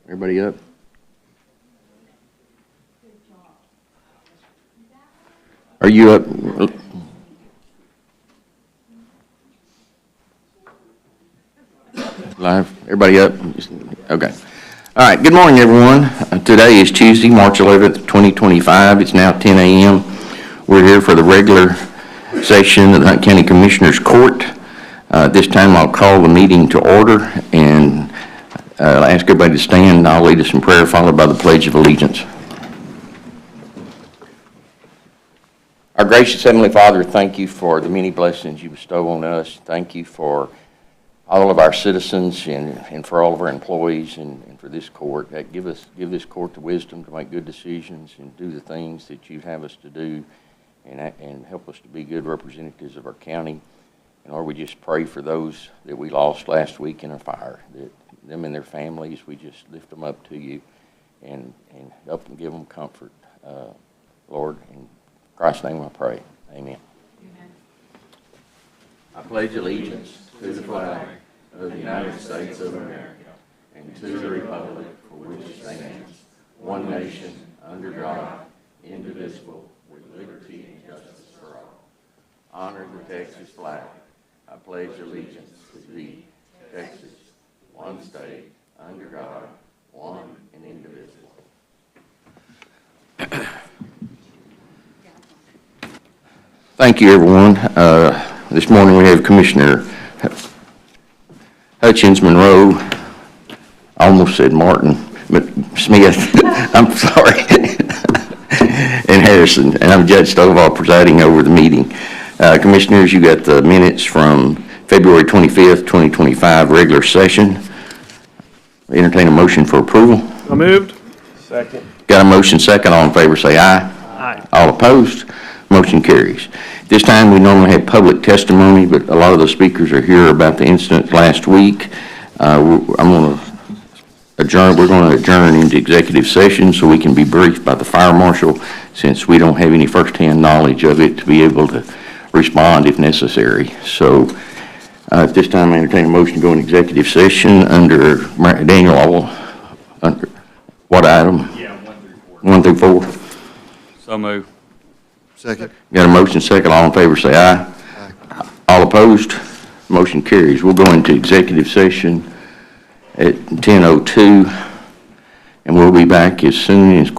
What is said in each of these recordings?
Everybody up? Are you up? Live? Everybody up? Okay. All right. Good morning, everyone. Today is Tuesday, March 11th, 2025. It's now 10 a.m. We're here for the regular session of the Hunt County Commissioners Court. This time I'll call the meeting to order and ask everybody to stand. I'll lead us in prayer followed by the Pledge of Allegiance. Our gracious Heavenly Father, thank you for the many blessings you bestow on us. Thank you for all of our citizens and for all of our employees and for this court. Give this court the wisdom to make good decisions and do the things that you have us to do and help us to be good representatives of our county. And Lord, we just pray for those that we lost last week in a fire, that them and their families, we just lift them up to you and help them, give them comfort, Lord. In Christ's name I pray. Amen. Amen. I pledge allegiance to the flag of the United States of America and to the republic for which it stands, one nation, under God, indivisible, with liberty and justice for all. Honor the Texas flag. I pledge allegiance to thee, Texas, one state, under God, one and indivisible. Thank you, everyone. This morning we have Commissioner Hutchins, Monroe, I almost said Martin, but Smith, I'm sorry, and Harrison, and I'm Judge Stovall presiding over the meeting. Commissioners, you got the minutes from February 25th, 2025 regular session. Entertain a motion for approval. So moved. Second. Got a motion second. All in favor say aye. Aye. All opposed? Motion carries. This time we normally have public testimony, but a lot of the speakers are here about the incident last week. We're going to adjourn into executive session so we can be briefed by the fire marshal, since we don't have any firsthand knowledge of it to be able to respond if necessary. So at this time I entertain a motion to go in executive session under Daniel All. Under what item? Yeah, 1 through 4. So moved. Second. Got a motion second. All in favor say aye. Aye. All opposed? Motion carries. We'll go into executive session at 10:02, and we'll be back as soon as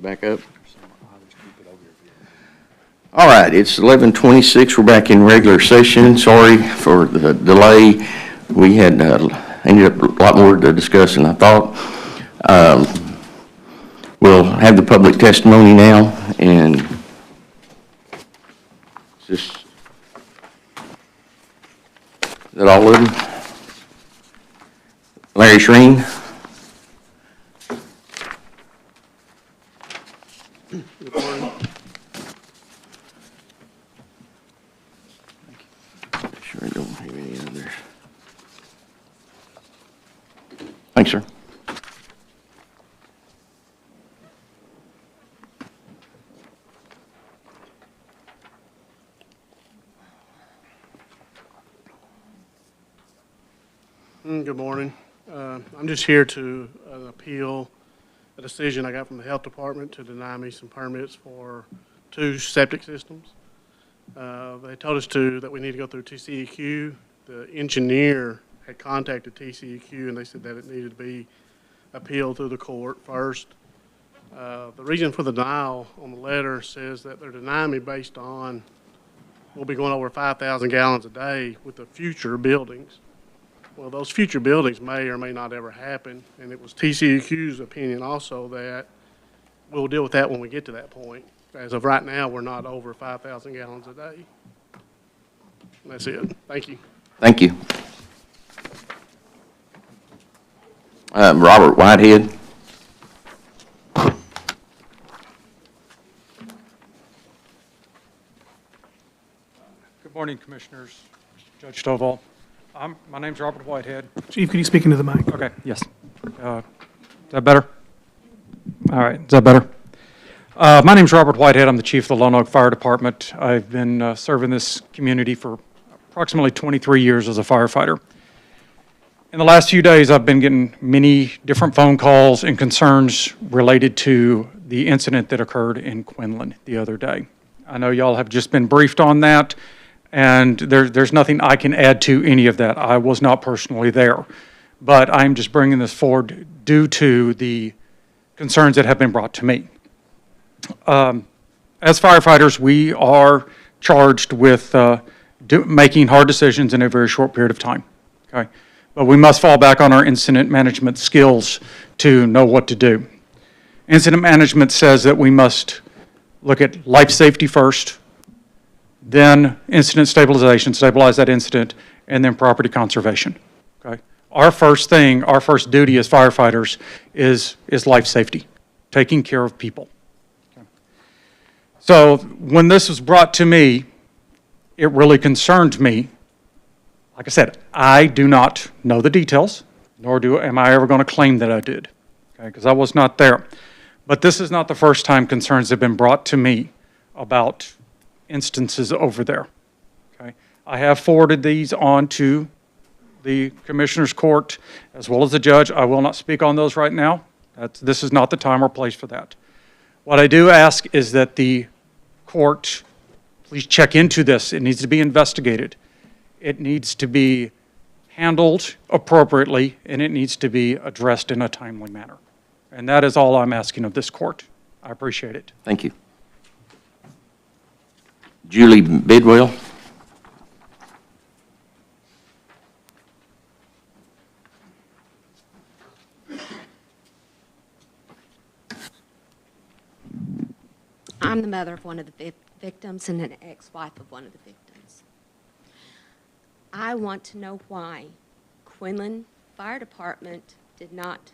back up? All right, it's 11:26. We're back in regular session. Sorry for the delay. We had ended up a lot more to discuss than I thought. We'll have the public testimony now, and is that all of them? Larry Shreen? Sure I don't have any others. Thanks, sir. Good morning. I'm just here to appeal a decision I got from the health department to deny me some permits for 2 septic systems. They told us that we need to go through TCEQ. The engineer had contacted TCEQ and they said that it needed to be appealed through the court first. The reason for the denial on the letter says that they're denying me based on we'll be going over 5,000 gallons a day with the future buildings. Well, those future buildings may or may not ever happen, and it was TCEQ's opinion also that we'll deal with that when we get to that point. As of right now, we're not over 5,000 gallons a day. And that's it. Thank you. Thank you. Robert Whitehead. Good morning, Commissioners. Judge Stovall. My name's Robert Whitehead. Chief, could you speak into the mic? Okay, yes. Is that better? All right, is that better? My name's Robert Whitehead. I'm the chief of the Lone Oak Fire Department. I've been serving this community for approximately 23 years as a firefighter. In the last few days, I've been getting many different phone calls and concerns related to the incident that occurred in Quinlan the other day. I know y'all have just been briefed on that, and there's nothing I can add to any of that. I was not personally there, but I'm just bringing this forward due to the concerns that have been brought to me. As firefighters, we are charged with making hard decisions in a very short period of time, okay? But we must fall back on our incident management skills to know what to do. Incident management says that we must look at life safety first, then incident stabilization, stabilize that incident, and then property conservation, okay? Our first duty as firefighters is life safety, taking care of people. Okay. So when this was brought to me, it really concerned me. Like I said, I do not know the details, nor am I ever going to claim that I did, okay, because I was not there. But this is not the first time concerns have been brought to me about instances over there, okay? I have forwarded these on to the Commissioner's Court as well as the judge. I will not speak on those right now. This is not the time or place for that. What I do ask is that the court please check into this. It needs to be investigated. It needs to be handled appropriately, and it needs to be addressed in a timely manner. And that is all I'm asking of this court. I appreciate it. Thank you. Julie Bidwell. I'm the mother of one of the victims and an ex-wife of one of the victims. I want to know why Quinlan Fire Department did not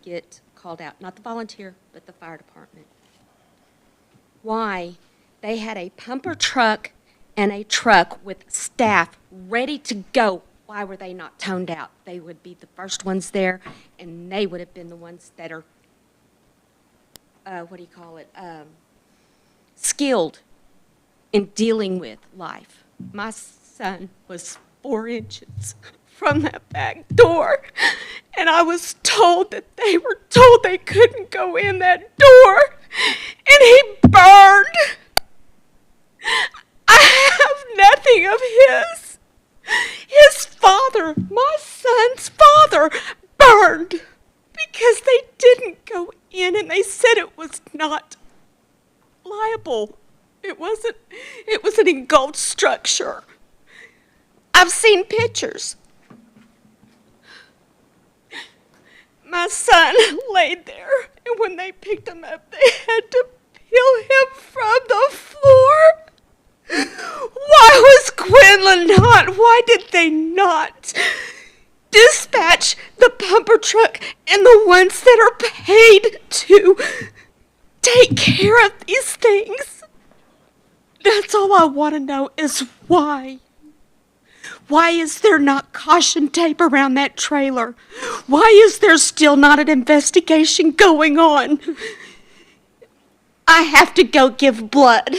get called out, not the volunteer, but the fire department. Why they had a pumper truck and a truck with staff ready to go. Why were they not toned out? They would be the first ones there, and they would have been the ones that are, skilled in dealing with life. My son was 4 inches from that back door, and I was told that they were told they couldn't go in that door, and he burned. I have nothing of his. His father, my son's father, burned because they didn't go in, and they said it was not simple. It was an engulfed structure. I've seen pictures. My son laid there, and when they picked him up, they had to peel him from the floor. Why was Quinlan not? Why did they not dispatch the pumper truck and the ones that are paid to take care of these things? That's all I want to know is why. Why is there not caution tape around that trailer? Why is there still not an investigation going on? I have to go give blood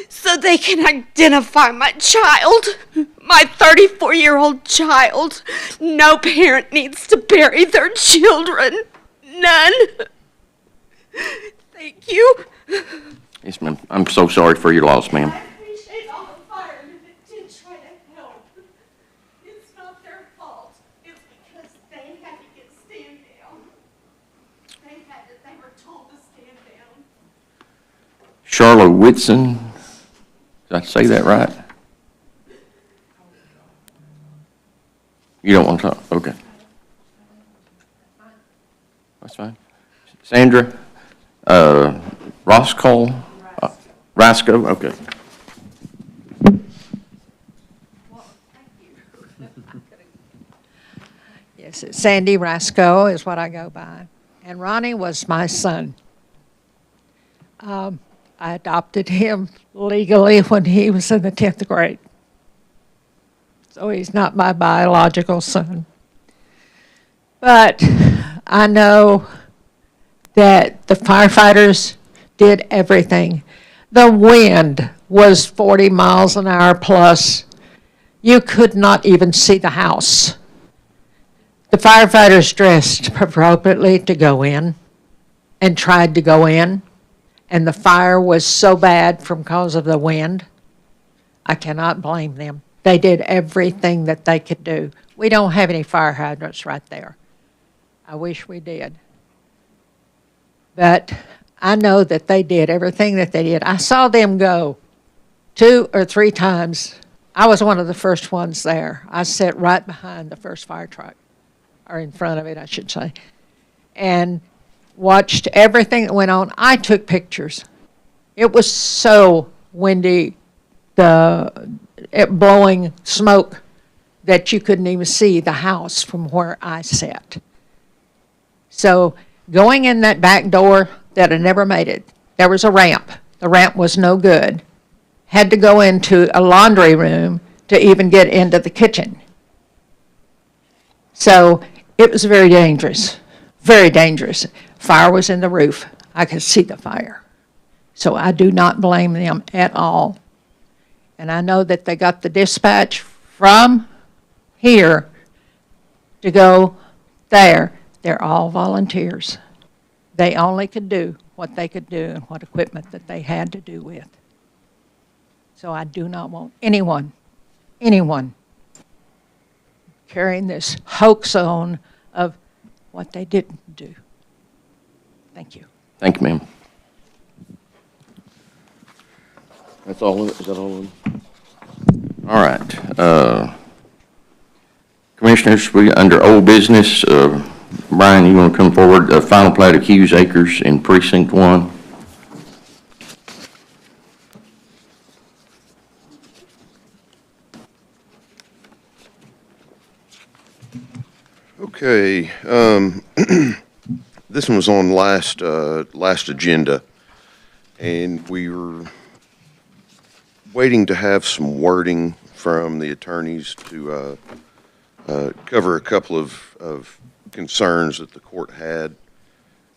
so they can identify my child, my 34-year-old child. No parent needs to bury their children. None. Thank you. Yes, ma'am. I'm so sorry for your loss, ma'am. I appreciate all the firemen that did try to help. It's not their fault. It's because they had to get stand down. They were told to stand down. Charlotte Whitson, did I say that right? You don't want to talk? Okay. That's fine. Sandra, Roscoe, Roscoe, okay. Yes, Sandy Rasco is what I go by. And Ronnie was my son. I adopted him legally when he was in the 10th grade. So he's not my biological son. But I know that the firefighters did everything. The wind was 40 miles an hour plus. You could not even see the house. The firefighters dressed appropriately to go in and tried to go in, and the fire was so bad from cause of the wind. I cannot blame them. They did everything that they could do. We don't have any fire hydrants right there. I wish we did. But I know that they did everything that they did. I saw them go 2 or 3 times. I was one of the first ones there. I sat right behind the first fire truck, or in front of it, I should say, and watched everything that went on. I took pictures. It was so windy, it blowing smoke, that you couldn't even see the house from where I sat. So going in that back door, that I never made it. There was a ramp. The ramp was no good. Had to go into a laundry room to even get into the kitchen. So it was very dangerous, very dangerous. Fire was in the roof. I could see the fire. So I do not blame them at all. And I know that they got the dispatch from here to go there. They're all volunteers. They only could do what they could do and what equipment that they had to do with. So I do not want anyone carrying this hoax on of what they didn't do. Thank you. Thank you, ma'am. That's all, is that all of them? All right. Commissioners, under old business, Brian, you want to come forward? Final plat of Hughes Acres in Precinct 1. Okay, this one was on last agenda, and we were waiting to have some wording from the attorneys to cover a couple of concerns that the court had.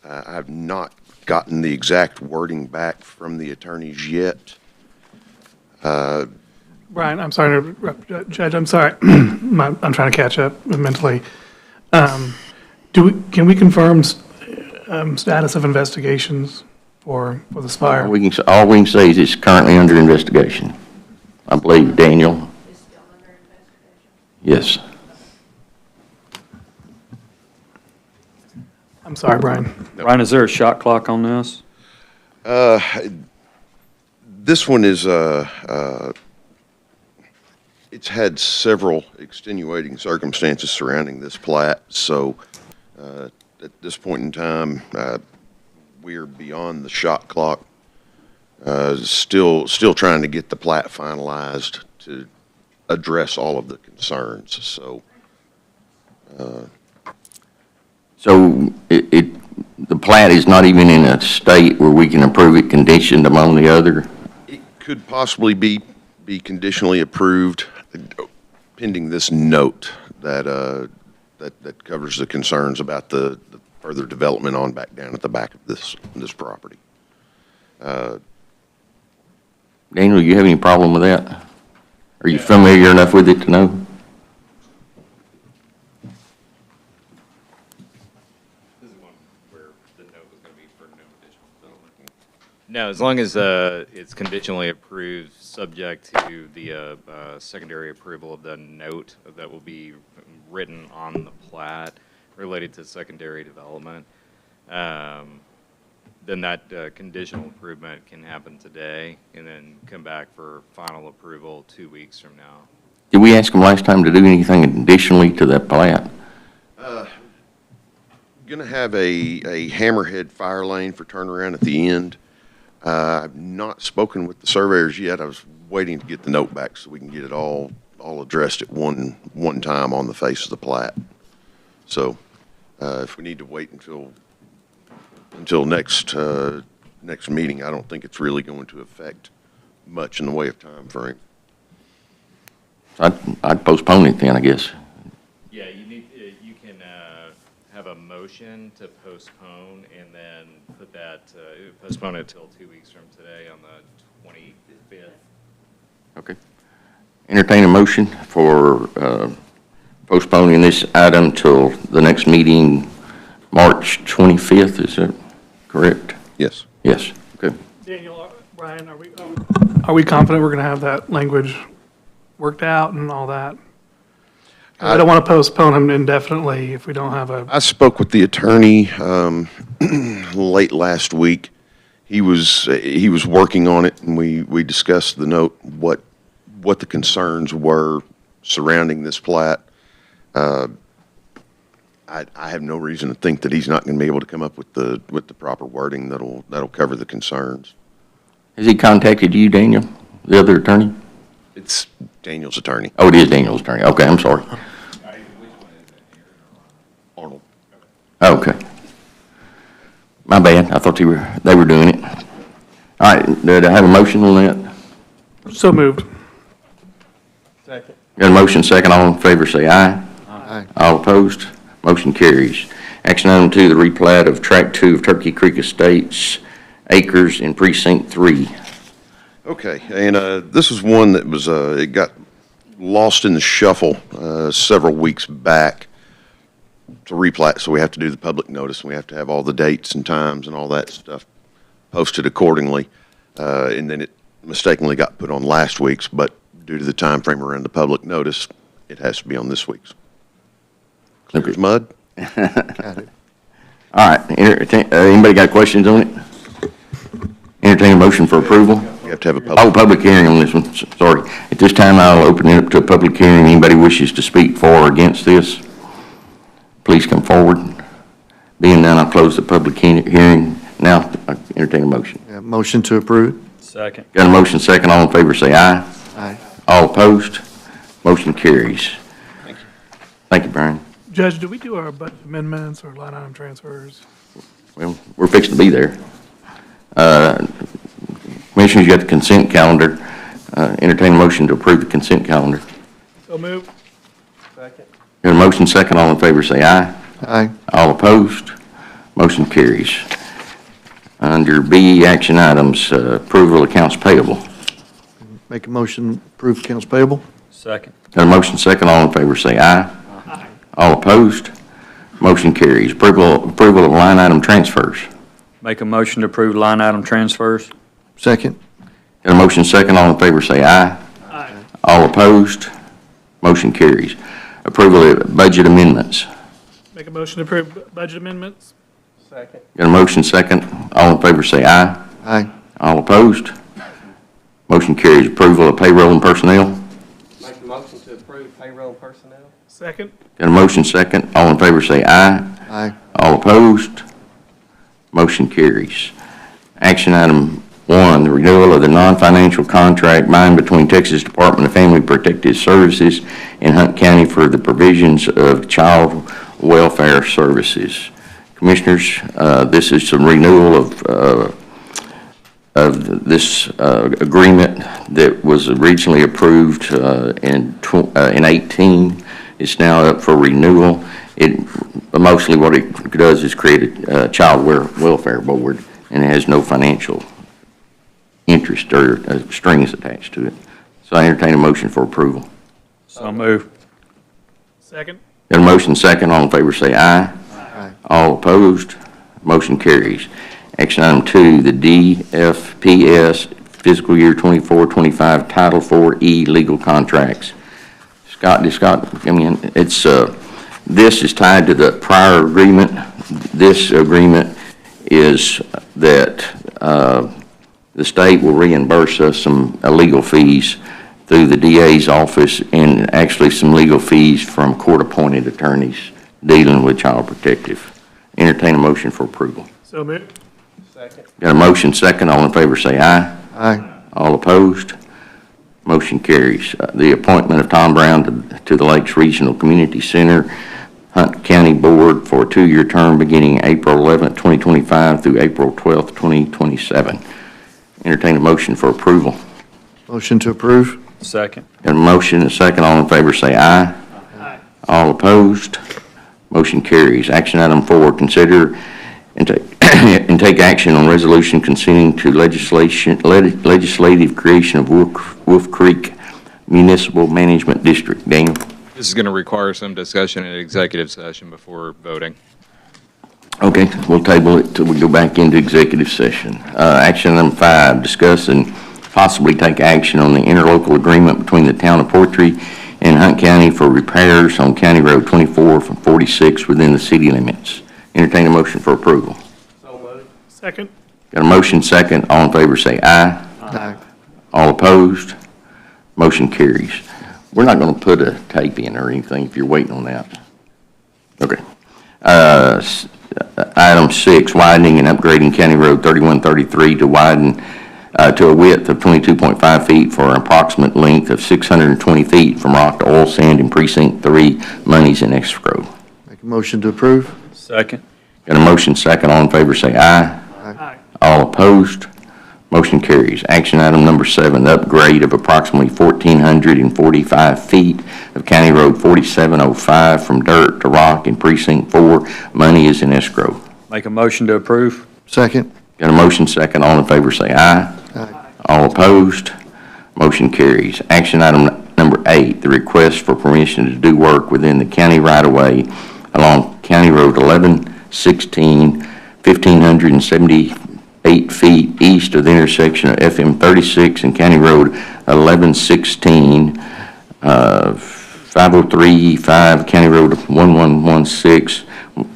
I have not gotten the exact wording back from the attorneys yet. Brian, I'm sorry to interrupt, Judge, I'm sorry. I'm trying to catch up mentally. Can we confirm status of investigations for this fire? All we can say is it's currently under investigation. I believe, Daniel? It's still under investigation. Yes. I'm sorry, Brian. Brian, is there a shot clock on this? This one is, it's had several extenuating circumstances surrounding this plat, so at this point in time, we're beyond the shot clock. Still trying to get the plat finalized to address all of the concerns, so. So the plat is not even in a state where we can approve it conditioned among the other? It could possibly be conditionally approved pending this note that covers the concerns about the further development on back down at the back of this property. Daniel, you have any problem with that? Are you familiar enough with it to know? This is one where the note was going to be for no additional development. No, as long as it's conditionally approved, subject to the secondary approval of the note that will be written on the plat related to secondary development, then that conditional improvement can happen today and then come back for final approval 2 weeks from now. Did we ask them last time to do anything additionally to that plat? Going to have a hammerhead fire lane for turnaround at the end. I've not spoken with the surveyors yet. I was waiting to get the note back so we can get it all addressed at one time on the face of the plat. So if we need to wait until next meeting, I don't think it's really going to affect much in the way of time frame. I'd postpone it then, I guess. Yeah, you can have a motion to postpone and then put that, postpone it till 2 weeks from today on the 25th. Okay. Entertain a motion for postponing this item till the next meeting, March 25th, is that correct? Yes. Yes, okay. Daniel, Brian, are we confident we're going to have that language worked out and all that? 'Cause I don't want to postpone them indefinitely if we don't have a, I spoke with the attorney late last week. He was working on it, and we discussed the note, what the concerns were surrounding this plat. I have no reason to think that he's not going to be able to come up with the proper wording that'll cover the concerns. Has he contacted you, Daniel, the other attorney? It's Daniel's attorney, Oh, it is Daniel's attorney. Okay, I'm sorry. Arnold. Okay. My bad. I thought they were doing it. All right, did I have a motion on that? so moved. Second. Got a motion second. All in favor say aye. Aye. All opposed? Motion carries. Action item 2, the replat of Tract 2 of Turkey Creek Estates, acres in Precinct 3. Okay, and this is one that was, it got lost in the shuffle several weeks back to replat, so we have to do the public notice, and we have to have all the dates and times and all that stuff posted accordingly. And then it mistakenly got put on last week's, but due to the time frame around the public notice, it has to be on this week's. Clear as mud? All right, anybody got questions on it? Entertain a motion for approval? You have to have a Oh, public. public hearing on this one, sorry. At this time, I'll open it up to a public hearing. Anybody wishes to speak for or against this, please come forward. Being none, I'll close the public hearing. Now, I entertain a motion. Motion to approve. Second. Got a motion second, all in favor say aye. Aye. All opposed? Motion carries. Thank you, Brian. Judge, do we do our budget amendments or line item transfers? Well, we're fixing to be there. Commissioners, you got the consent calendar. Entertain a motion to approve the consent calendar. So moved. Second. Got a motion second, all in favor say aye. Aye. All opposed? Motion carries. Under B, action items, approval of accounts payable. Make a motion, approve accounts payable. Second. Got a motion second, all in favor say aye. Aye. All opposed? Motion carries. Approval of line item transfers. Make a motion to approve line item transfers. Second. Got a motion second, all in favor say aye. Aye. All opposed? Motion carries. Approval of budget amendments. Make a motion to approve budget amendments. Second. Got a motion second, all in favor say aye. Aye. All opposed? Motion carries. Approval of payroll and personnel. Make a motion to approve payroll and personnel. Second. Got a motion second. All in favor say aye. Aye. All opposed? Motion carries. Action item 1, the renewal of the non-financial contract signed between Texas Department of Family Protective Services and Hunt County for the provisions of child welfare services. Commissioners, this is some renewal of this agreement that was originally approved in 18. It's now up for renewal. Mostly what it does is create a child welfare board, and it has no financial interest or strings attached to it. So I entertain a motion for approval. So move. Second. Got a motion second. All in favor say aye. Aye. All opposed? Motion carries. Action item 2, the DFPS fiscal year 24-25 Title 4E legal contracts. Scott, I mean, it's, this is tied to the prior agreement. This agreement is that the state will reimburse us some legal fees through the DA's office and actually some legal fees from court-appointed attorneys dealing with child protective. Entertain a motion for approval. So moved. Second. Got a motion second. All in favor say aye. Aye. All opposed? Motion carries. The appointment of Tom Brown to the Lakes Regional Community Center, Hunt County Board for a 2-year term beginning April 11th, 2025 through April 12th, 2027. Entertain a motion for approval. Motion to approve? Second. Got a motion and a second. All in favor say aye. Aye. All opposed? Motion carries. Action item 4, consider and take action on resolution consenting to legislative creation of Wolf Creek Municipal Management District. Daniel? This is going to require some discussion in executive session before voting. Okay, we'll table it till we go back into executive session. Action item 5, discuss and possibly take action on the interlocal agreement between the town of Portree and Hunt County for repairs on County Road 24 from 46 within the city limits. Entertain a motion for approval. So moved. Second. Got a motion second. All in favor say aye. Aye. All opposed? Motion carries. We're not going to put a tape in or anything if you're waiting on that. Okay. Item 6, widening and upgrading County Road 3133 to widen to a width of 22.5 feet for an approximate length of 620 feet from rock to oil sand in Precinct 3, monies in escrow. Make a motion to approve? Second. Got a motion second. All in favor say aye. Aye. All opposed? Motion carries. Action item number 7, the upgrade of approximately 1,445 feet of County Road 4705 from dirt to rock in Precinct 4. Money is in escrow. Make a motion to approve. Second? Got a motion second. All in favor say aye. Aye. All opposed? Motion carries. Action item number 8, the request for permission to do work within the county right-of-way along County Road 1116, 1,578 feet east of the intersection of FM 36 and County Road 1116, 5035, County Road 1116,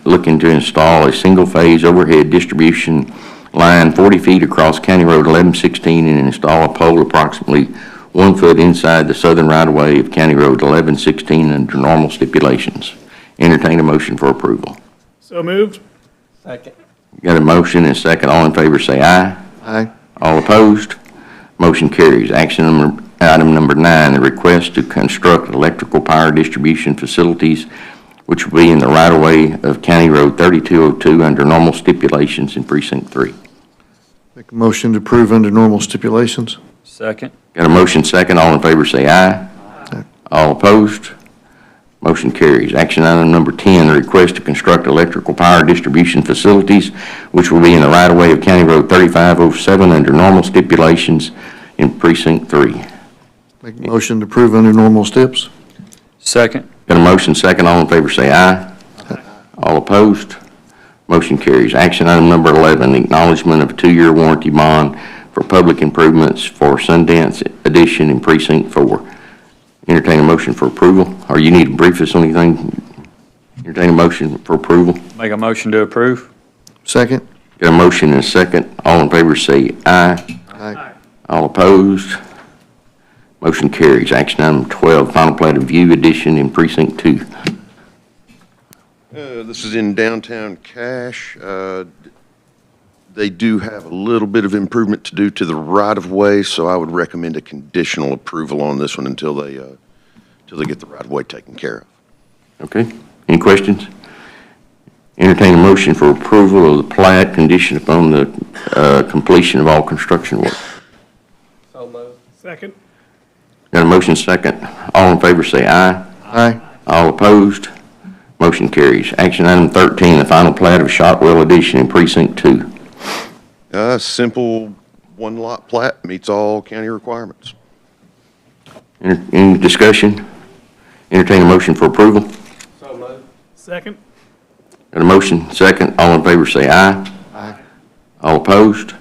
looking to install a single-phase overhead distribution line 40 feet across County Road 1116 and install a pole approximately 1 foot inside the southern right-of-way of County Road 1116 under normal stipulations. Entertain a motion for approval. So moved. Second. Got a motion and a second. All in favor say aye. Aye. All opposed? Motion carries. Item number 9, the request to construct electrical power distribution facilities which will be in the right-of-way of County Road 3202 under normal stipulations in Precinct 3. Make a motion to approve under normal stipulations? Second. Got a motion second. All in favor say aye. Aye. All opposed? Motion carries. Action item number 10, the request to construct electrical power distribution facilities which will be in the right-of-way of County Road 3507 under normal stipulations in Precinct 3. Make a motion to approve under normal steps? Second. Got a motion second. All in favor say aye. All opposed? Motion carries. Action item number 11, the acknowledgement of a 2-year warranty bond for public improvements for Sundance Addition in Precinct 4. Entertain a motion for approval, or you need to brief us on anything? Entertain a motion for approval. Make a motion to approve. Second? Got a motion and a second. All in favor say aye. Aye. All opposed? Motion carries. Action item 12, final plat of View Addition in Precinct 2. This is in downtown Cache. They do have a little bit of improvement to do to the right-of-way, so I would recommend a conditional approval on this one until they get the right-of-way taken care of. Okay, any questions? Entertain a motion for approval of the plat conditioned upon the completion of all construction work. Second. Got a motion second. All in favor say aye. Aye. All opposed? Motion carries. Action item 13, the final plat of Shotwell Addition in Precinct 2. Simple one-lot plat, meets all county requirements. Any discussion? Entertain a motion for approval. Second. Got a motion second. All in favor say aye. Aye. All opposed?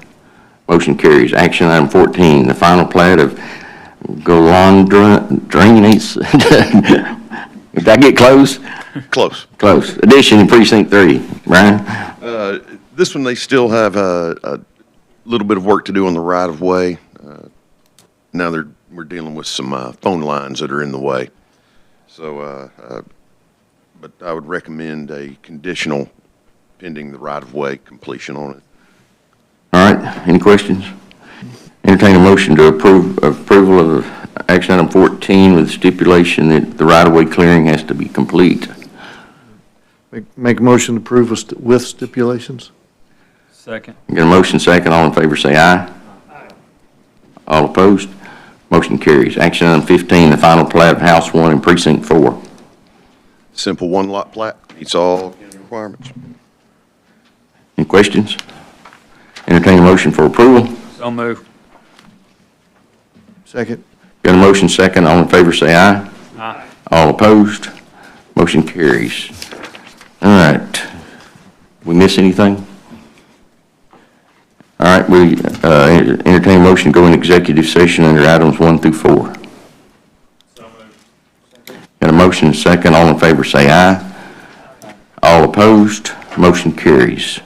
Motion carries. Action item 14, the final plat of Golandra Drainage. Did I get close? Close. Close. Addition in Precinct 3. Brian? This one, they still have a little bit of work to do on the right-of-way. Now we're dealing with some phone lines that are in the way. So, but I would recommend a conditional pending the right-of-way completion on it. All right, any questions? Entertain a motion to approval of action item 14 with stipulation that the right-of-way clearing has to be complete. Make a motion to approve with stipulations? Second. Got a motion second. All in favor say aye. Aye. All opposed? Motion carries. Action item 15, the final plat of House 1 in Precinct 4. Simple one-lot plat, meets all county requirements. Any questions? Entertain a motion for approval. So moved. Second. Got a motion second. All in favor say aye. Aye. All opposed? Motion carries. All right. We miss anything? All right, we entertain a motion to go in executive session under items 1 through 4. Got a motion second. All in favor say aye. All opposed? Motion carries.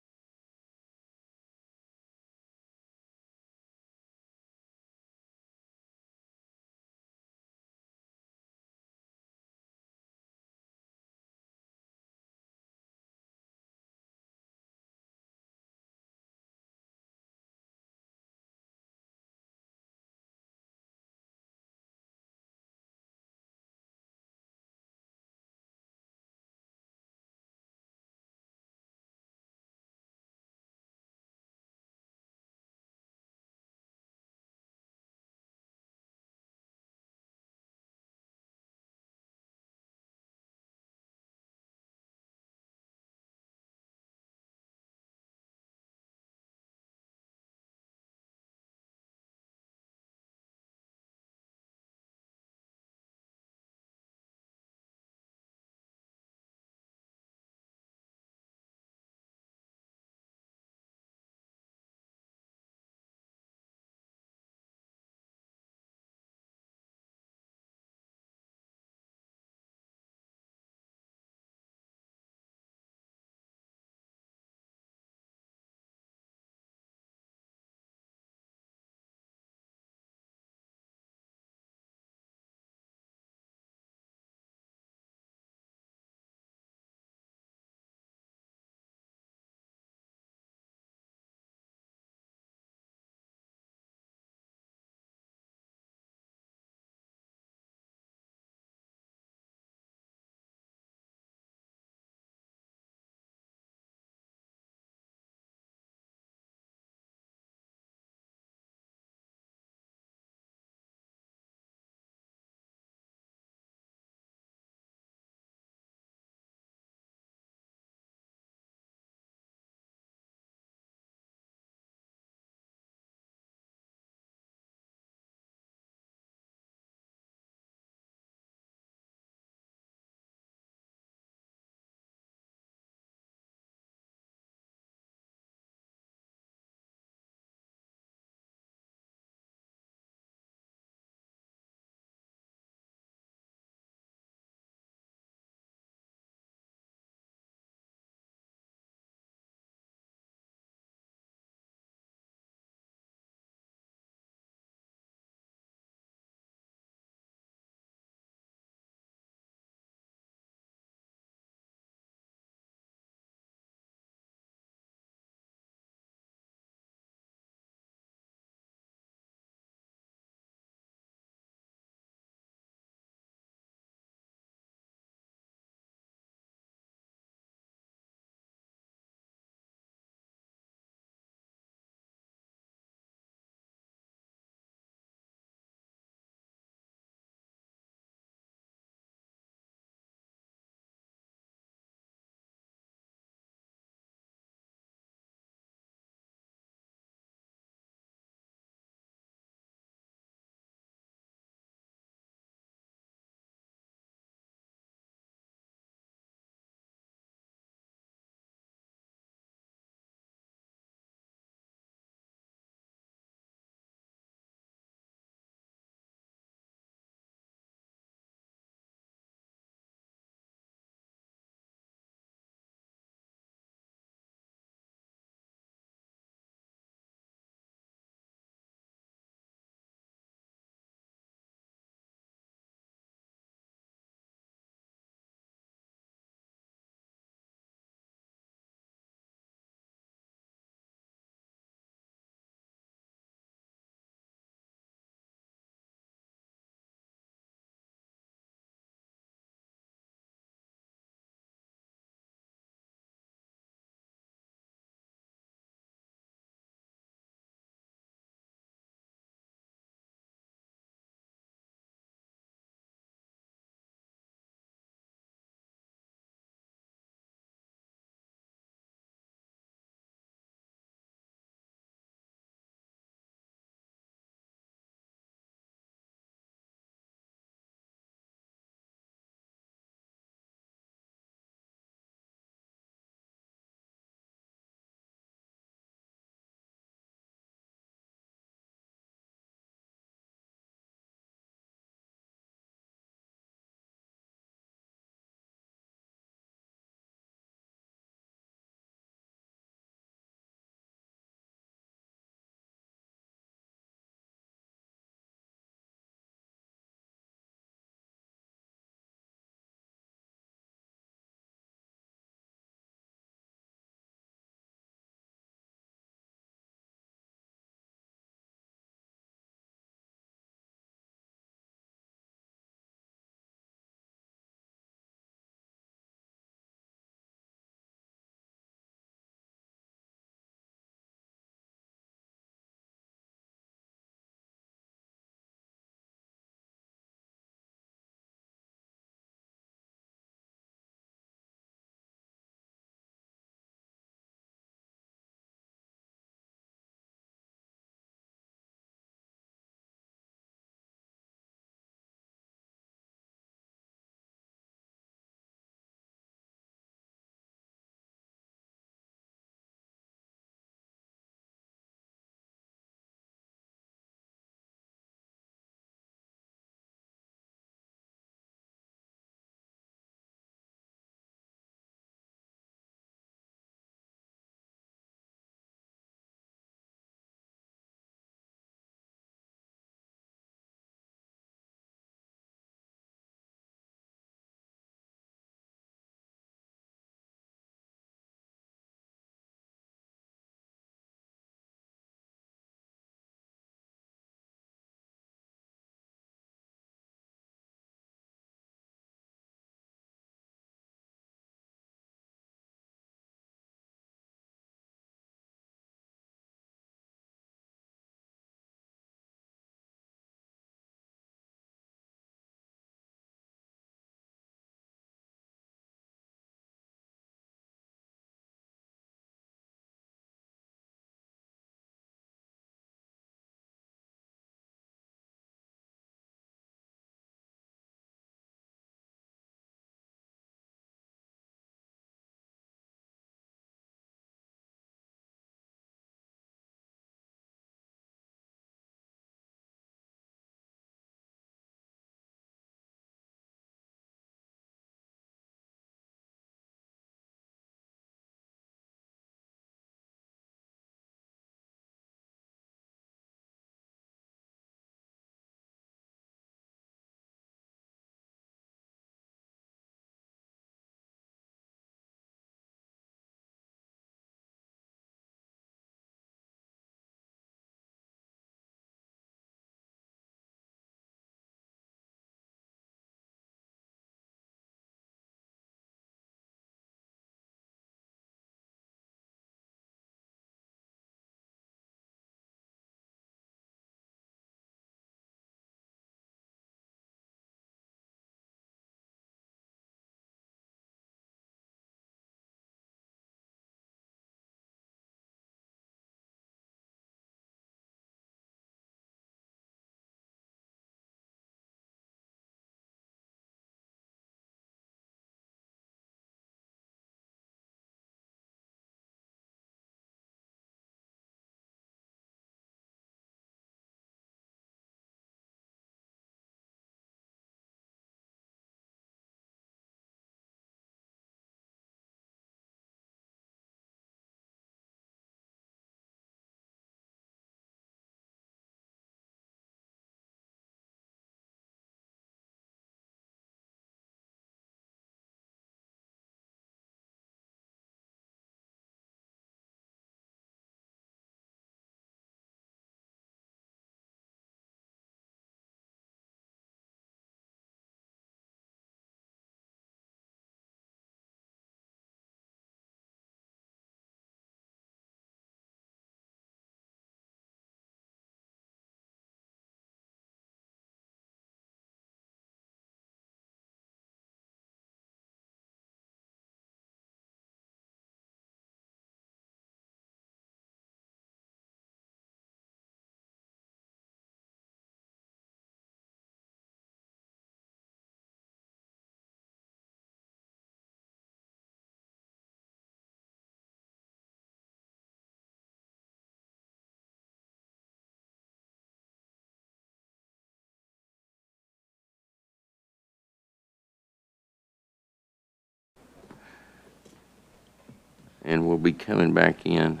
and we'll be coming back in.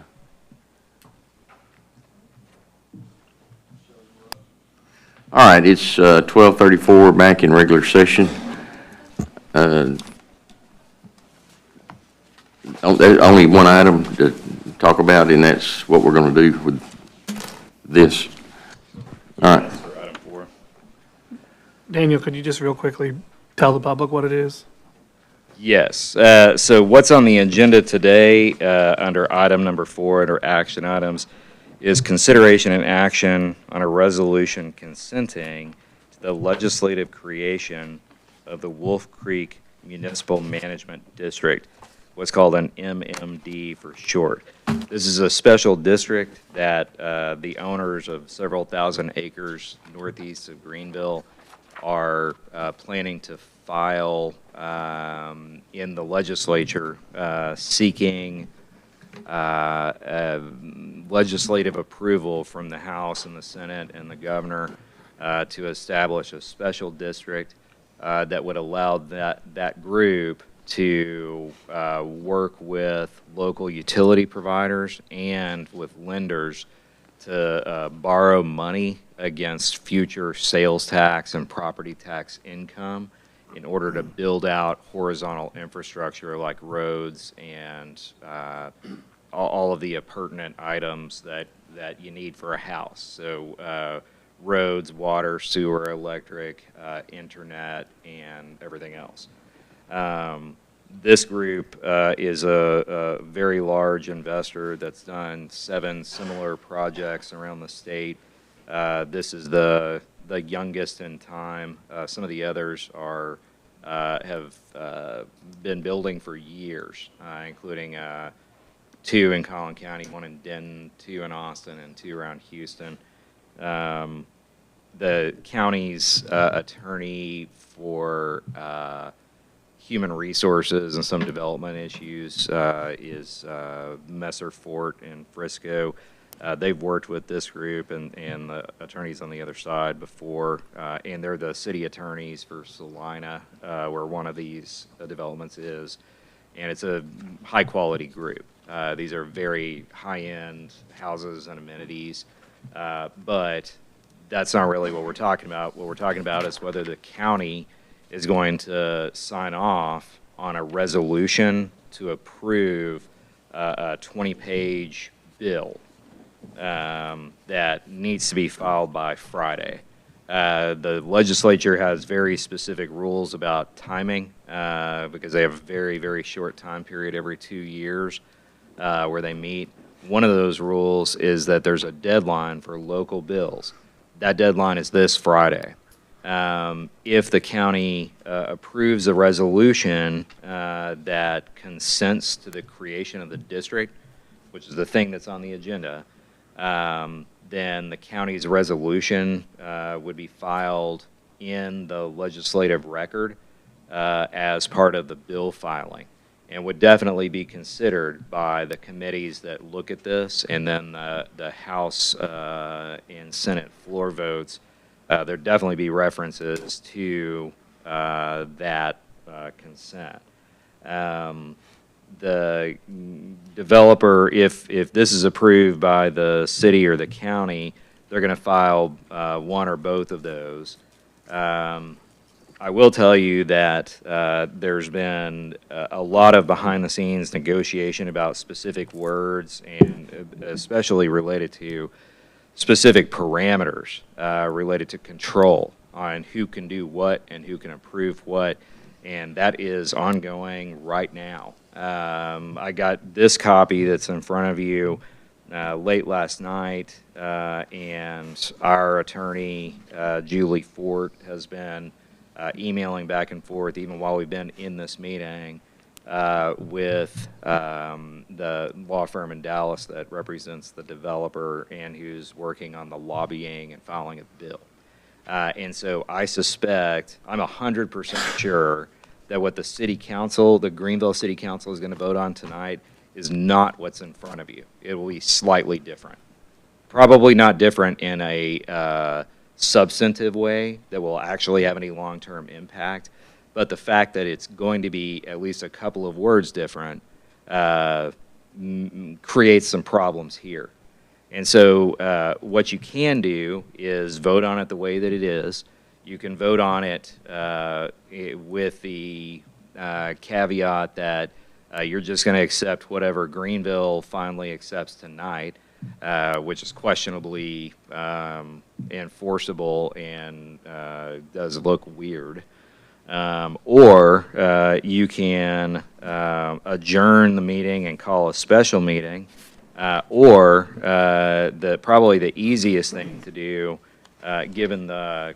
All right, it's 12:34, back in regular session. There's only one item to talk about, and that's what we're going to do with this. All right. For item 4. Daniel, could you just real quickly tell the public what it is? Yes. So what's on the agenda today, under item number 4, under action items, is consideration and action on a resolution consenting to the legislative creation of the Wolf Creek Municipal Management District, what's called an MMD for short. This is a special district that the owners of several thousand acres northeast of Greenville are planning to file in the legislature seeking legislative approval from the House and the Senate and the governor to establish a special district that would allow that group to work with local utility providers and with lenders to borrow money against future sales tax and property tax income in order to build out horizontal infrastructure like roads and all of the pertinent items that you need for a house. So roads, water, sewer, electric, internet, and everything else. This group is a very large investor that's done 7 similar projects around the state. This is the youngest in time. Some of the others have been building for years, including 2 in Collin County, 1 in Denton, 2 in Austin, and 2 around Houston. The county's attorney for human resources and some development issues is Messer Fort in Frisco. They've worked with this group and the attorneys on the other side before, and they're the city attorneys for Salina, where one of these developments is, and it's a high-quality group. These are very high-end houses and amenities, but that's not really what we're talking about. What we're talking about is whether the county is going to sign off on a resolution to approve a 20-page bill that needs to be filed by Friday. The legislature has very specific rules about timing because they have a very, very short time period every 2 years where they meet. One of those rules is that there's a deadline for local bills. That deadline is this Friday. If the county approves a resolution that consents to the creation of the district, which is the thing that's on the agenda, then the county's resolution would be filed in the legislative record as part of the bill filing, and would definitely be considered by the committees that look at this, and then the House and Senate floor votes. There'd definitely be references to that consent. The developer, if this is approved by the city or the county, they're going to file one or both of those. I will tell you that there's been a lot of behind-the-scenes negotiation about specific words, and especially related to specific parameters related to control on who can do what and who can approve what, and that is ongoing right now. I got this copy that's in front of you late last night, and our attorney, Julie Fort, has been emailing back and forth even while we've been in this meeting with the law firm in Dallas that represents the developer and who's working on the lobbying and filing a bill. And so I suspect, I'm 100% sure that what the city council, the Greenville City Council, is going to vote on tonight is not what's in front of you. It will be slightly different. Probably not different in a substantive way that will actually have any long-term impact, but the fact that it's going to be at least a couple of words different creates some problems here. And so what you can do is vote on it the way that it is. You can vote on it with the caveat that you're just going to accept whatever Greenville finally accepts tonight, which is questionably enforceable and does look weird. Or you can adjourn the meeting and call a special meeting, or probably the easiest thing to do, given the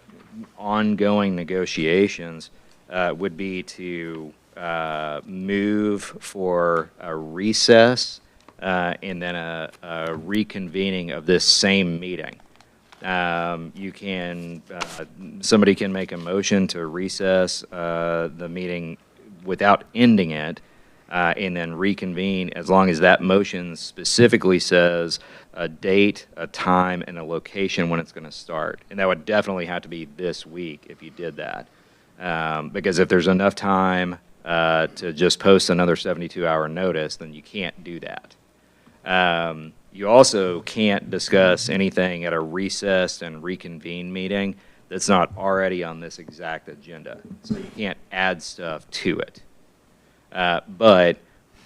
ongoing negotiations, would be to move for a recess and then a reconvening of this same meeting. Somebody can make a motion to recess the meeting without ending it, and then reconvene, as long as that motion specifically says a date, a time, and a location when it's going to start. And that would definitely have to be this week if you did that. Because if there's enough time to just post another 72-hour notice, then you can't do that. You also can't discuss anything at a recessed and reconvened meeting that's not already on this exact agenda. So you can't add stuff to it. But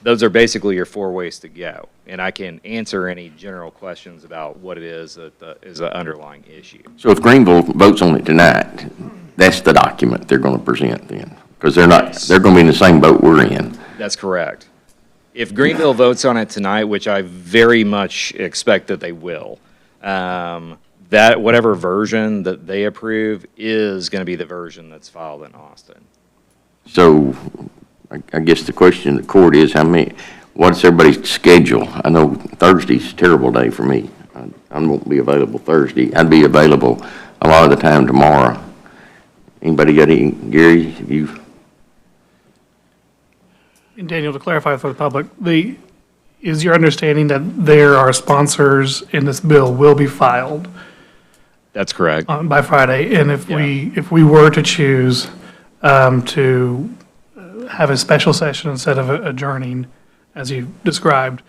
those are basically your 4 ways to go. And I can answer any general questions about what it is that is the underlying issue. So if Greenville votes on it tonight, that's the document they're going to present then? Because they're going to be in the same boat we're in. That's correct. If Greenville votes on it tonight, which I very much expect that they will, that whatever version that they approve is going to be the version that's filed in Austin. So I guess the question in the court is what's everybody's schedule? I know Thursday's a terrible day for me. I won't be available Thursday. I'd be available a lot of the time tomorrow. Anybody got any, Gary, you? And Daniel, to clarify for the public, is your understanding that there are sponsors in this bill will be filed That's correct. by Friday? And if we were to choose to have a special session instead of adjourning, as you described,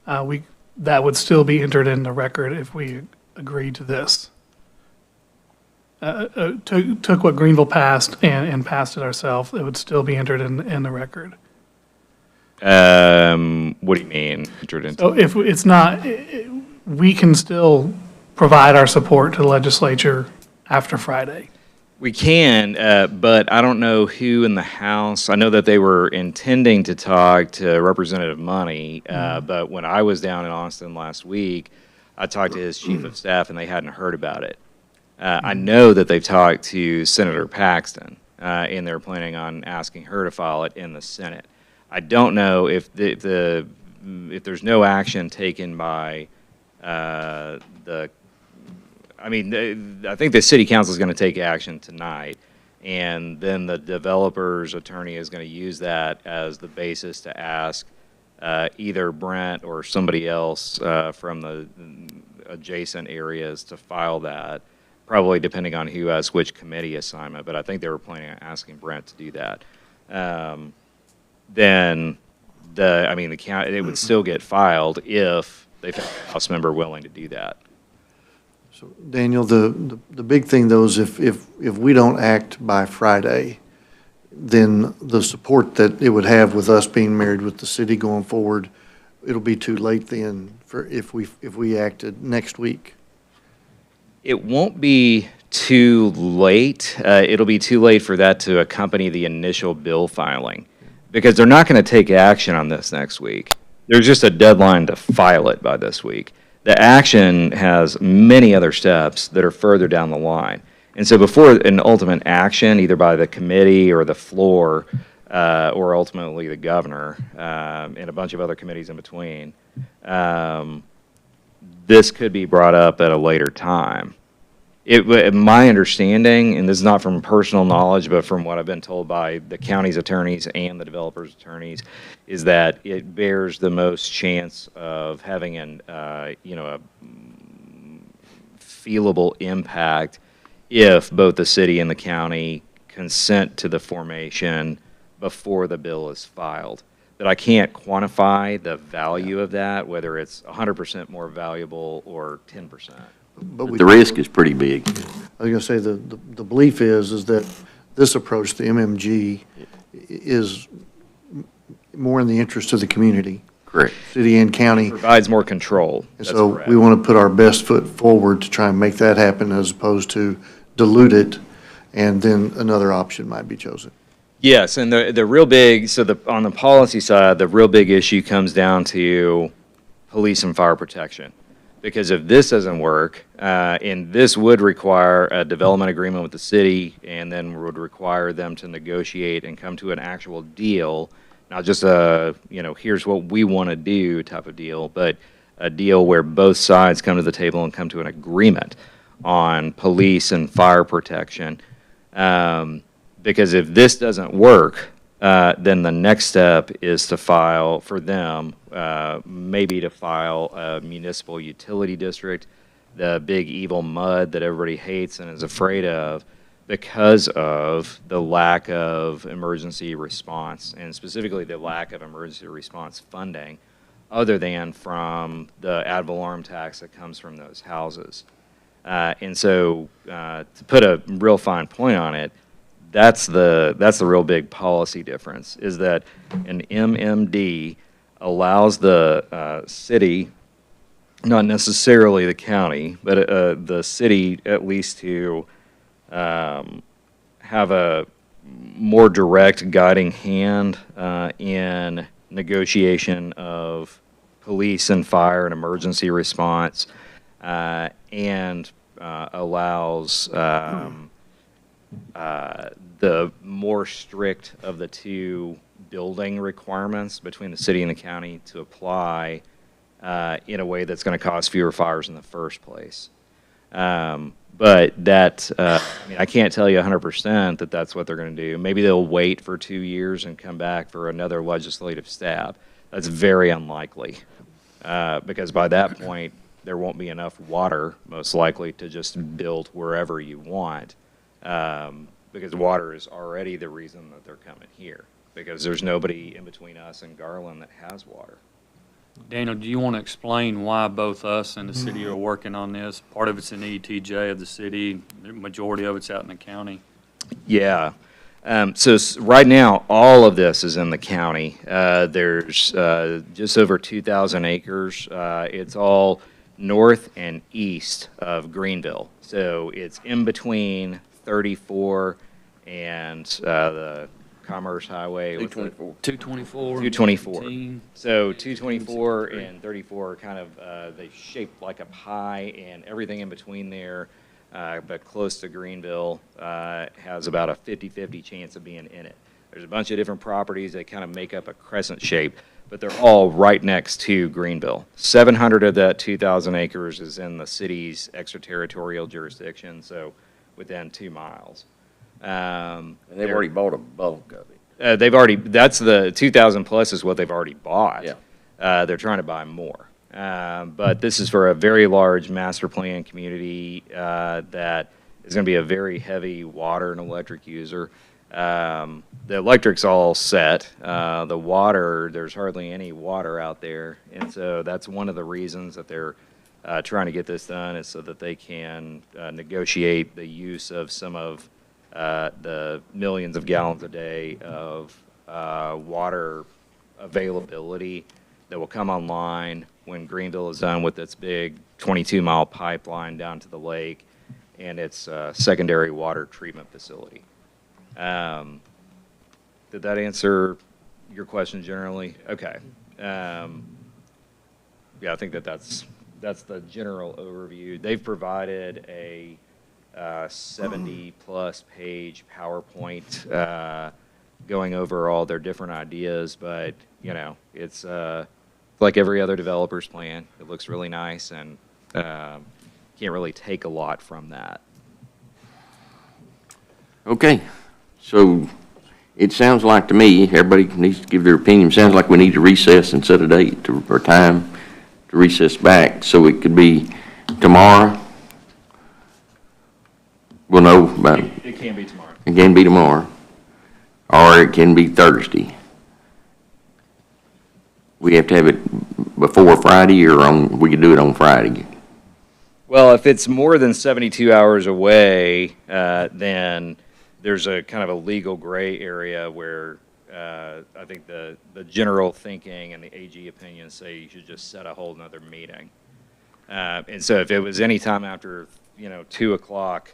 that would still be entered in the record if we agreed to this. Took what Greenville passed and passed it ourselves, it would still be entered in the record. What do you mean? Entered into? So if it's not, we can still provide our support to the legislature after Friday. We can, but I don't know who in the House. I know that they were intending to talk to Representative Money, but when I was down in Austin last week, I talked to his chief of staff, and they hadn't heard about it. I know that they've talked to Senator Paxton, and they're planning on asking her to file it in the Senate. I don't know if if there's no action taken by I think the city council is going to take action tonight, and then the developer's attorney is going to use that as the basis to ask either Brent or somebody else from the adjacent areas to file that, probably depending on who has which committee assignment, but I think they were planning on asking Brent to do that. Then the county, it would still get filed if they found a House member willing to do that. So Daniel, the big thing though is if we don't act by Friday, then the support that it would have with us being married with the city going forward, it'll be too late then for if we acted next week. It won't be too late. It'll be too late for that to accompany the initial bill filing, because they're not going to take action on this next week. There's just a deadline to file it by this week. The action has many other steps that are further down the line. And so before an ultimate action, either by the committee or the floor, or ultimately the governor, and a bunch of other committees in between, this could be brought up at a later time. My understanding, and this is not from personal knowledge, but from what I've been told by the county's attorneys and the developer's attorneys, is that it bears the most chance of having a feelable impact if both the city and the county consent to the formation before the bill is filed. that I can't quantify the value of that, whether it's 100% more valuable or 10%. But we, The risk is pretty big. I was gonna say, the belief is that this approach, the MMG, is more in the interest of the community, Correct. city and county. Provides more control. And That's so correct. we want to put our best foot forward to try and make that happen as opposed to dilute it, and then another option might be chosen. Yes, and the real big, so on the policy side, the real big issue comes down to police and fire protection. Because if this doesn't work, and this would require a development agreement with the city, and then would require them to negotiate and come to an actual deal, not just a, here's what we want to do type of deal, but a deal where both sides come to the table and come to an agreement on police and fire protection. Because if this doesn't work, then the next step is to file for them, maybe to file a municipal utility district, the big evil mud that everybody hates and is afraid of because of the lack of emergency response, and specifically the lack of emergency response funding, other than from the ad valorem tax that comes from those houses. And so, to put a real fine point on it, that's the real big policy difference, is that an MMD allows the city, not necessarily the county, but the city at least to have a more direct guiding hand in negotiation of police and fire and emergency response, and allows the more strict of the two building requirements between the city and the county to apply in a way that's going to cause fewer fires in the first place. But that, I can't tell you 100% that that's what they're going to do. Maybe they'll wait for 2 years and come back for another legislative stab. That's very unlikely, because by that point, there won't be enough water, most likely, to just build wherever you want. Because water is already the reason that they're coming here, because there's nobody in between us and Garland that has water. Daniel, do you want to explain why both us and the city are working on this? Part of it's in ETJ of the city, the majority of it's out in the county. Yeah. Right now, all of this is in the county. There's just over 2,000 acres. It's all north and east of Greenville. So it's in between 34 and the Commerce Highway. 224. 224. 224. 18. So 224 and 34 are kind of, they shape like a pie, and everything in between there, but close to Greenville, has about a 50-50 chance of being in it. There's a bunch of different properties that kind of make up a crescent shape, but they're all right next to Greenville. 700 of that 2,000 acres is in the city's extraterritorial jurisdiction, so within 2 miles. And they've already bought a bulk of it. They've already, that's the 2,000 plus is what they've already bought. Yeah. They're trying to buy more. But this is for a very large master plan community that is going to be a very heavy water and electric user. The electric's all set. The water, there's hardly any water out there. And so that's one of the reasons that they're trying to get this done, is so that they can negotiate the use of some of the millions of gallons a day of water availability that will come online when Greenville is done with its big 22-mile pipeline down to the lake and its secondary water treatment facility. Did that answer your question generally? Okay. Yeah, I think that's the general overview. They've provided a 70-plus page PowerPoint going over all their different ideas, but, it's like every other developer's plan. It looks really nice, and can't really take a lot from that. Okay, so it sounds like to me, everybody needs to give their opinion, sounds like we need to recess and set a date or time to recess back, so it could be tomorrow. We'll know about it. It can be tomorrow. It can be tomorrow, or it can be Thursday. We have to have it before Friday, or we could do it on Friday? Well, if it's more than 72 hours away, then there's a kind of a legal gray area where I think the general thinking and the AG opinions say you should just set a whole nother meeting. And so if it was any time after, 2 o'clock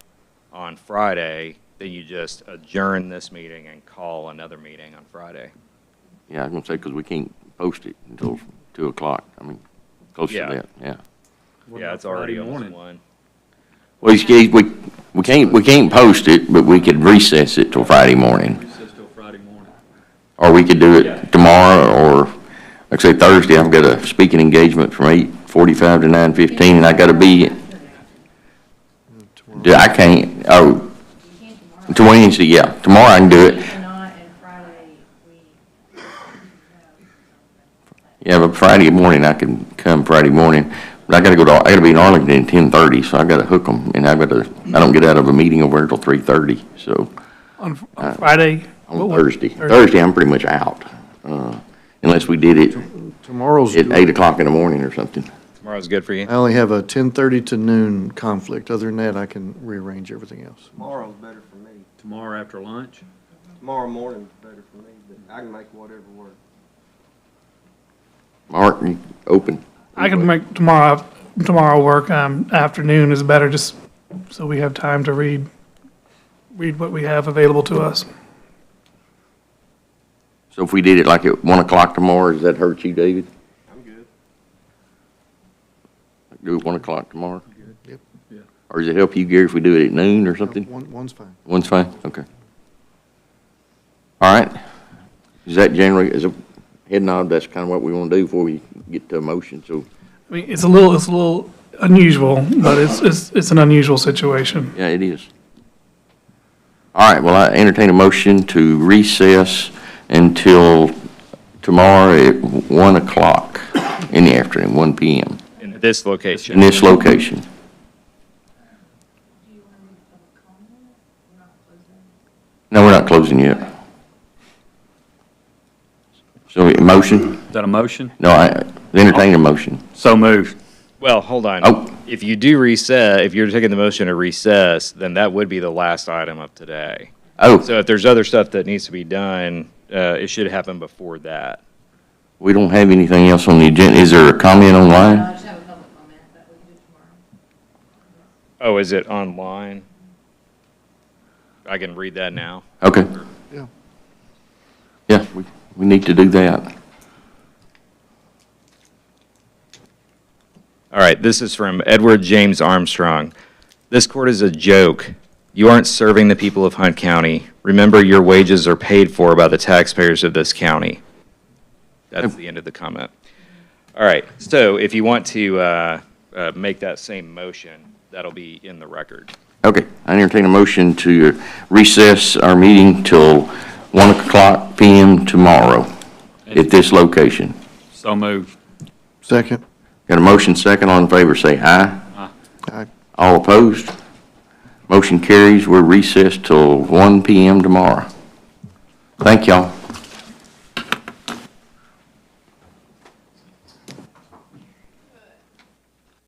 on Friday, then you just adjourn this meeting and call another meeting on Friday. Yeah, I was gonna say, because we can't post it until 2 o'clock. I mean, close to Yeah. that, yeah. Yeah, it's already Friday almost morning? 1. Well, we can't post it, but we could recess it till Friday morning. Recess till Friday morning. Or we could do it tomorrow, or, like I say, Thursday, I've got a speaking engagement from 8:45 to 9:15, and I gotta be, I can't, to Wednesday, yeah, tomorrow I can do it. Yeah, but Friday morning, I can come Friday morning, but I gotta be in Arlington at 10:30, so I gotta hook them, and I don't get out of a meeting over until 3:30, so. On Friday? On Thursday. Thursday, I'm pretty much out, unless we did it Tomorrow's, at 8 o'clock in the morning or something. Tomorrow's good for you? I only have a 10:30 to noon conflict. Other than that, I can rearrange everything else. Tomorrow's better for me. Tomorrow after lunch? Tomorrow morning's better for me, but I can make whatever work. Mark, you open? I can make tomorrow work. Afternoon is better, just so we have time to read what we have available to us. So if we did it like at 1 o'clock tomorrow, does that hurt you, David? I'm good. Do it 1 o'clock tomorrow? Yep. Yeah. Or does it help you, Gary, if we do it at noon or something? One's fine. One's fine, okay. All right. Is that generally, as a head nod, that's kind of what we want to do before we get to a motion, so, I mean, it's a little unusual, but it's an unusual situation. yeah, it is. All right, well, I entertain a motion to recess until tomorrow at 1 o'clock in the afternoon, 1 PM, In this location? in this location. No, we're not closing yet. So, a motion? Is that a motion? No, I entertain a motion. So moved. Well, hold on. Oh. If you do recess, if you're taking the motion to recess, then that would be the last item of today. Oh, So if there's other stuff that needs to be done, it should happen before that. we don't have anything else on the agenda. Is there a comment online? Oh, is it online? I can read that now. Okay. Yeah. Yeah, we need to do that. All right, this is from Edward James Armstrong. This court is a joke. You aren't serving the people of Hunt County. Remember, your wages are paid for by the taxpayers of this county. That's the end of the comment. All right, so if you want to make that same motion, that'll be in the record. Okay, I entertain a motion to recess our meeting till 1 o'clock PM tomorrow at this location. So moved. Second. Got a motion second, all in favor say aye. Aye. All opposed? Motion carries, we're recessed till 1 PM tomorrow. Thank y'all.